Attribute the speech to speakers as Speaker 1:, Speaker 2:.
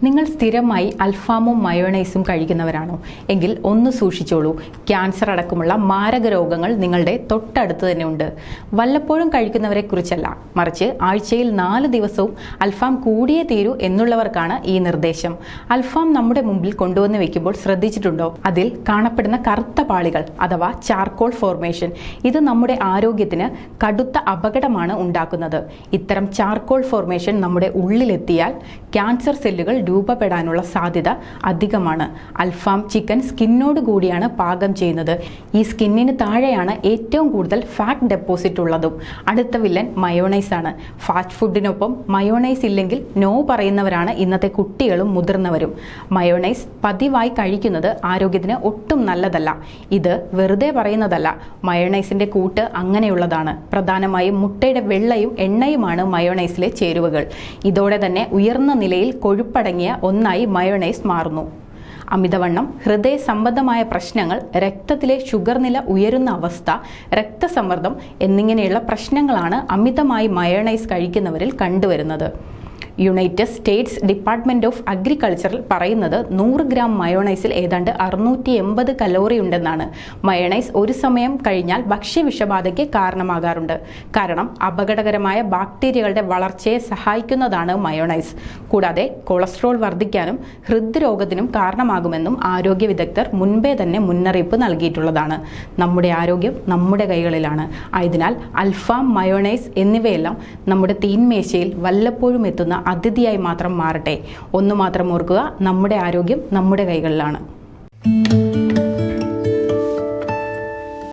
Speaker 1: നിങ്ങൾ സ്ഥിരമായി അൽഫാമും മയോണൈസും കഴിക്കുന്നവരാണോ? എങ്കിൽ ഒന്ന് സൂക്ഷിച്ചോളൂ. ക്യാൻസർ അടക്കമുള്ള മാരക രോഗങ്ങൾ നിങ്ങളുടെ തൊട്ടടുത്ത് തന്നെ ഉണ്ട്. വല്ലപ്പോഴും കഴിക്കുന്നവരെ കുറിച്ചല്ല, മറിച്ച് ആഴ്ചയിൽ 4 ദിവസവും അൽഫാം കൂടിയേ തീരൂ എന്നുള്ളവർക്കാണ് ഈ നിർദ്ദേശം. അൽഫാം നമ്മുടെ മുമ്പിൽ കൊണ്ടുവന്ന് വെക്കുമ്പോൾ ശ്രദ്ധിച്ചിട്ടുണ്ടോ? അതിൽ കാണപ്പെടുന്ന കറുത്ത പാളികൾ അഥവാ ചാർക്കോൾ ഫോർമേഷൻ. ഇത് നമ്മുടെ ആരോഗ്യത്തിന് കടുത്ത അപകടമാണ് ഉണ്ടാക്കുന്നത്. ഇത്തരം ചാർക്കോൾ ഫോർമേഷൻ നമ്മുടെ ഉള്ളിലെത്തിയാൽ ക്യാൻസർ സെല്ലുകൾ രൂപപ്പെടാനുള്ള സാധ്യത അധികമാണ്. അൽഫാം ചിക്കൻ സ്കിന്നോട് കൂടിയാണ് പാകം ചെയ്യുന്നത്. ഈ സ്കിന്നിന് താഴെയാണ് ഏറ്റവും കൂടുതൽ ഫാറ്റ് ഡെപ്പോസിറ്റ് ഉള്ളതും. അടുത്ത വില്ലൻ മയോണൈസ് ആണ്. ഫാസ്റ്റ് ഫുഡിനൊപ്പം മയോണൈസ് ഇല്ലെങ്കിൽ നോ പറയുന്നവരാണ് ഇന്നത്തെ കുട്ടികളും മുതിർന്നവരും. മയോണൈസ് പതിവായി കഴിക്കുന്നത് ആരോഗ്യത്തിന് ഒട്ടും നല്ലതല്ല. ഇത് വെറുതെ പറയുന്നതല്ല. മയോണൈസിന്റെ കൂട്ട് അങ്ങനെയുള്ളതാണ്. പ്രധാനമായും മുട്ടയുടെ വെള്ളയും എണ്ണയുമാണ് മയോണൈസിലെ ചേരുവകൾ. ഇതോടെ തന്നെ ഉയർന്ന നിലയിൽ കൊഴുപ്പടങ്ങിയ ഒന്നായി മയോണൈസ് മാറുന്നു. അമിതവണ്ണം, ഹൃദയ സംബന്ധമായ പ്രശ്നങ്ങൾ, രക്തത്തിലെ ഷുഗർ നില ഉയരുന്ന അവസ്ഥ, രക്തസമ്മർദ്ദം എന്നിങ്ങനെയുള്ള പ്രശ്നങ്ങളാണ് അമിതമായി മയോണൈസ് കഴിക്കുന്നവരിൽ കണ്ടുവരുന്നത്. യുണൈറ്റഡ് സ്റ്റേറ്റ്സ് ഡിപ്പാർട്ട്മെന്റ് ഓഫ് അഗ്രികൾച്ചറിൽ പറയുന്നത് 100 ഗ്രാം മയോണൈസിൽ ഏതാണ്ട് 680 കലോറി ഉണ്ടെന്നാണ്. മയോണൈസ് ഒരു സമയം കഴിഞ്ഞാൽ ഭക്ഷ്യവിഷബാധയ്ക്ക് കാരണമാകാറുണ്ട്. കാരണം അപകടകരമായ ബാക്ടീരിയകളുടെ വളർച്ചയെ സഹായിക്കുന്നതാണ് മയോണൈസ്. കൂടാതെ കൊളസ്ട്രോൾ വർദ്ധിക്കാനും ഹൃദ്രോഗത്തിനും കാരണമാകുമെന്നും ആരോഗ്യ വിദഗ്ധർ മുൻപേ തന്നെ മുന്നറിയിപ്പ് നൽകിയിട്ടുള്ളതാണ്. നമ്മുടെ ആരോഗ്യം നമ്മുടെ കൈകളിലാണ്. ആയതിനാൽ അൽഫാം, മയോണൈസ് എന്നിവയെല്ലാം നമ്മുടെ തീന്മേശയിൽ വല്ലപ്പോഴും എത്തുന്ന അതിഥിയായി മാത്രം മാറട്ടെ. ഒന്നു മാത്രം ഓർക്കുക, നമ്മുടെ ആരോഗ്യം നമ്മുടെ കൈകളിലാണ്.